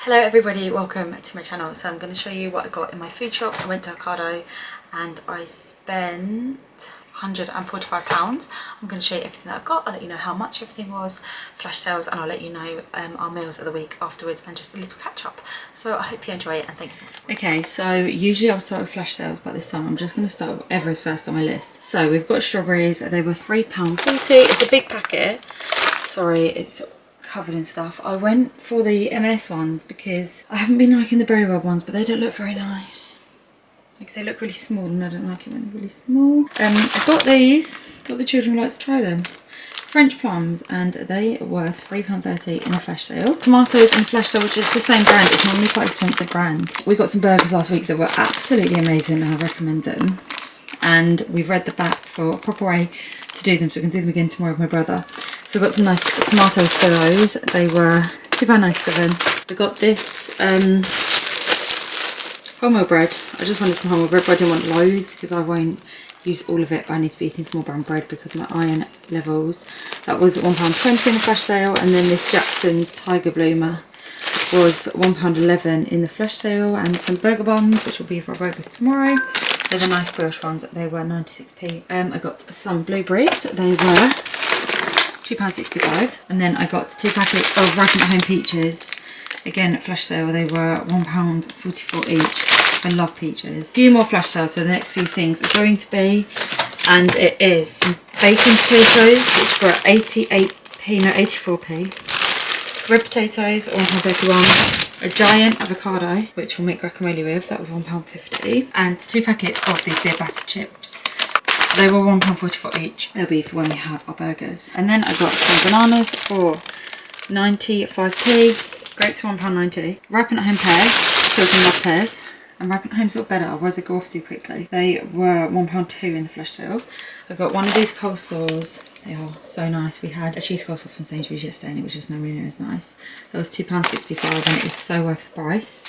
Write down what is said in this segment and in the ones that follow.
Hello everybody, welcome to my channel. So I'm going to show you what I got in my food shop. I went to Ocado and I spent £145. I'm going to show you everything that I've got. I'll let you know how much everything was, flash sales, and I'll let you know our meals of the week afterwards and just a little catch up. So I hope you enjoy it and thanks so much. Okay, so usually I'll start with flash sales, but this time I'm just going to start with Everest first on my list. So we've got strawberries. They were £3.40. It's a big packet. Sorry, it's covered in stuff. I went for the M&S ones because I haven't been liking the berry rub ones, but they don't look very nice. Like, they look really small and I don't like it when they're really small. I got these, thought the children would like to try them. French plums, and they were £3.30 in a flash sale. Tomatoes in a flash sale, which is the same brand. It's normally quite expensive brand. We got some burgers last week that were absolutely amazing and I recommend them. And we've read the back for a proper way to do them, so we can do them again tomorrow with my brother. So I got some nice tomatoes for those. They were £2.97. We got this wholemeal bread. I just wanted some wholemeal bread, but I didn't want loads because I won't use all of it, but I need to be eating small brown bread because of my iron levels. That was £1.20 in the flash sale, and then this Jackson's Tiger Bloomer was £1.11 in the flash sale, and some burger buns, which will be for our burgers tomorrow. They're the nice brioche ones. They were 96p. I got some blueberries. They were £2.65, and then I got 2 packets of ripened at home peaches. Again, at flash sale, they were £1.44 each. I love peaches. A few more flash sales, so the next few things are going to be, and it is some bacon potatoes, which were 84p. Red potatoes, £1.31. A giant avocado, which we'll make guacamole with, that was £1.50. And 2 packets of these beer batter chips. They were £1.44 each. They'll be for when we have our burgers. And then I got some bananas for 95p. Grapes for £1.90. Ripened at home pears. Children love pears. And ripened at home's a lot better, otherwise they go off too quickly. They were £1.02 in the flash sale. I got one of these coleslaws. They are so nice. We had a cheese coleslaw from Sainsbury's yesterday and it was just nowhere near as nice. That was £2.65 and it is so worth the price.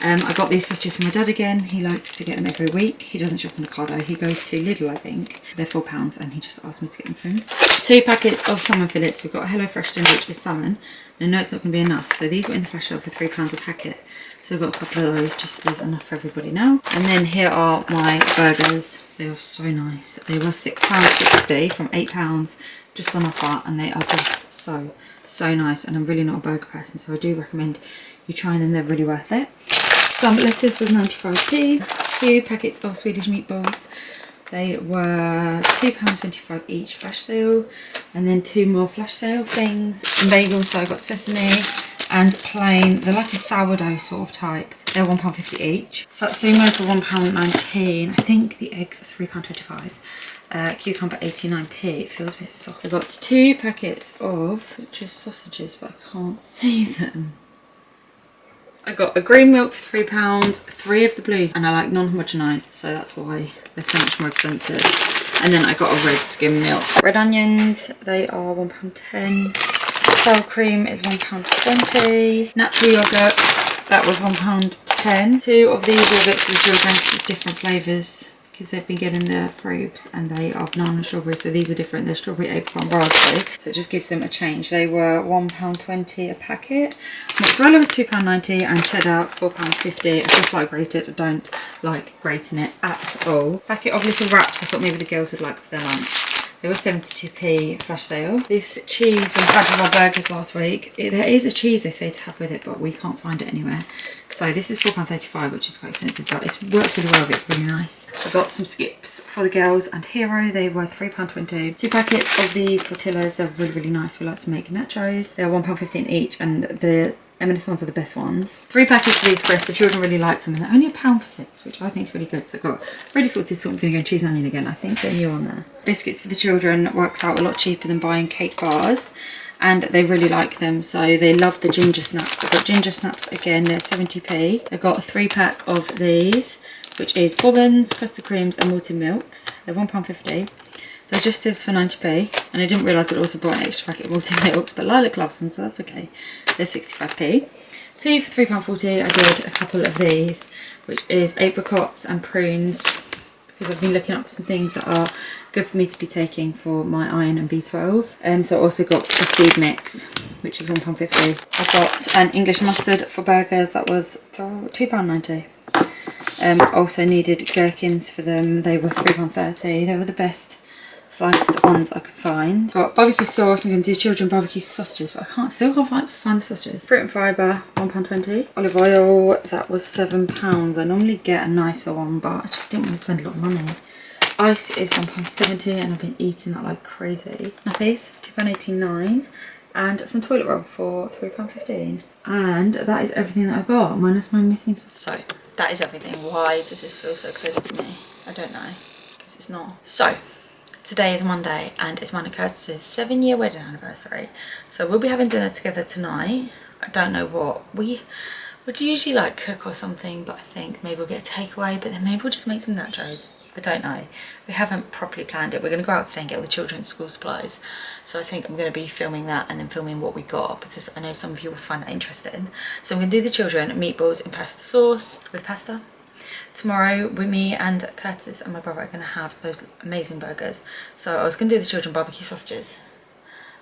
I got these sausages for my dad again. He likes to get them every week. He doesn't shop on Ocado. He goes to Lidl, I think. They're £4 and he just asked me to get them for him. 2 packets of salmon fillets. We've got a Hello Fresh dinner, which is salmon. And I know it's not going to be enough. So these were in the flash sale for £3 a packet. So I've got a couple of those, just so there's enough for everybody now. And then here are my burgers. They are so nice. They were £6.60 from £8 just on offer, and they are just so nice. And I'm really not a burger person, so I do recommend you try them. They're really worth it. Some lettuce was 95p. 2 packets of Swedish meatballs. They were £2.25 each flash sale. And then 2 more flash sale things. Some bagels, so I got sesame and plain. They're like a sourdough sort of type. They're £1.50 each. Satsumas were £1.19. I think the eggs are £3.25. Cucumber 89p. It feels a bit soft. I got 2 packets of just sausages, but I can't see them. I got a green milk for £3, 3 of the blues, and I like non-homogenised, so that's why they're so much more expensive. And then I got a red skim milk. Red onions, they are £1.10. Sour cream is £1.20. Natural yogurt, that was £1.10. 2 of these yogurts for the children, it's different flavours because they've been getting their frubes, and they are banana and strawberry, so these are different. They're strawberry, apricot and raspberry, so it just gives them a change. They were £1.20 a packet. Mozzarella was £2.90 and cheddar £4.50. I just like grated. I don't like grating it at all. Packet of little wraps I thought maybe the girls would like for their lunch. They were 72p flash sale. This cheese we had with our burgers last week. There is a cheese they say to have with it, but we can't find it anywhere. So this is £4.35, which is quite expensive, but it works really well. It's really nice. I got some skips for the girls and Hero. They were £3.20. 2 packets of these tortillas. They're really nice. We like to make nachos. They're £1.15 each, and the M&S ones are the best ones. 3 packets of these crisps. The children really like them, and they're only £1 for 6, which I think is really good. So I've got ready salted salt and vinegar and cheese and onion again. I think they're new on there. Biscuits for the children works out a lot cheaper than buying cake bars, and they really like them, so they love the ginger snaps. I've got ginger snaps again. They're 70p. I got a 3 pack of these, which is bobbins, custard creams and malted milks. They're £1.50. Digestives for 90p, and I didn't realise it also brought an extra packet of malted milks, but Lilac loves them, so that's okay. They're 65p. 2 for £3.40. I did a couple of these, which is apricots and prunes, because I've been looking up some things that are good for me to be taking for my iron and B12. So I also got the seed mix, which is £1.50. I got an English mustard for burgers, that was £2.90. Also needed gherkins for them, they were £3.30. They were the best sliced ones I could find. Got barbecue sauce. I'm going to do children barbecue sausages, but I still can't find the sausages. Fruit and fibre, £1.20. Olive oil, that was £7. I normally get a nicer one, but I just didn't want to spend a lot of money. Ice is £1.70, and I've been eating that like crazy. Nappies, £2.89. And some toilet roll for £3.15. And that is everything that I got, minus my missing sausage. So that is everything. Why does this feel so close to me? I don't know, because it's not. So today is Monday and it's mine and Curtis's 7-year wedding anniversary. So we'll be having dinner together tonight. I don't know what. We would usually like cook or something, but I think maybe we'll get a takeaway, but then maybe we'll just make some nachos. I don't know. We haven't properly planned it. We're going to go out today and get all the children's school supplies. So I think I'm going to be filming that and then filming what we got, because I know some of you will find that interesting. So I'm going to do the children meatballs in pasta sauce with pasta. Tomorrow, with me and Curtis and my brother are going to have those amazing burgers. So I was going to do the children barbecue sausages.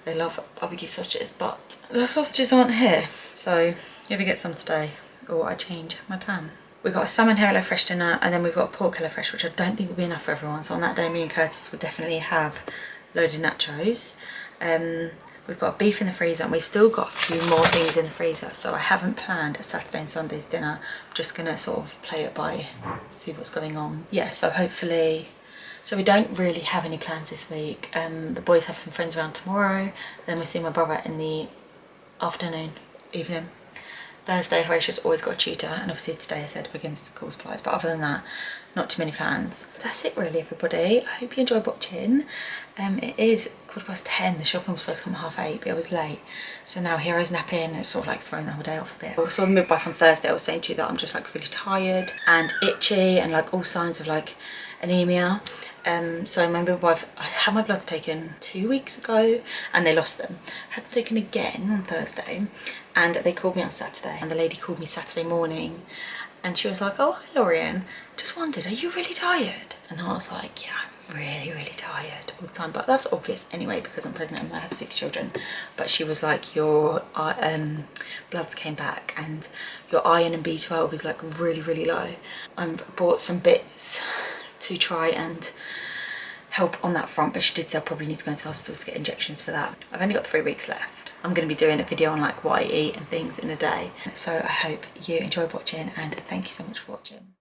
They love barbecue sausages, but the sausages aren't here. So maybe get some today, or I change my plan. We've got a salmon HelloFresh dinner, and then we've got a pork HelloFresh, which I don't think will be enough for everyone. So on that day, me and Curtis will definitely have loaded nachos. We've got beef in the freezer, and we've still got a few more things in the freezer. So I haven't planned a Saturday and Sunday's dinner. I'm just gonna sort of play it by, see what's going on. Yeah, so hopefully, so we don't really have any plans this week. The boys have some friends around tomorrow. Then we see my brother in the evening. Thursday, Horatia's always got a tutor, and obviously today I said we're going to school supplies, but other than that, not too many plans. That's it really, everybody. I hope you enjoyed watching. It is 10:15. The shopping was supposed to come at 8:30, but it was late. So now Hero's napping. It's sort of like throwing the whole day off a bit. So midwife on Thursday, I was saying to you that I'm just like really tired and itchy and like all signs of like anemia. So my midwife, I had my bloods taken 2 weeks ago and they lost them. I had them taken again on Thursday, and they called me on Saturday, and the lady called me Saturday morning and she was like, oh, hi Lorien, just wondered, are you really tired? And I was like, yeah, I'm really tired all the time, but that's obvious anyway because I'm pregnant and I have 6 children. But she was like, your bloods came back and your iron and B12 is like really low. I bought some bits to try and help on that front, but she did say I probably need to go into the hospital to get injections for that. I've only got 3 weeks left. I'm going to be doing a video on like what I eat and things in a day. So I hope you enjoyed watching, and thank you so much for watching.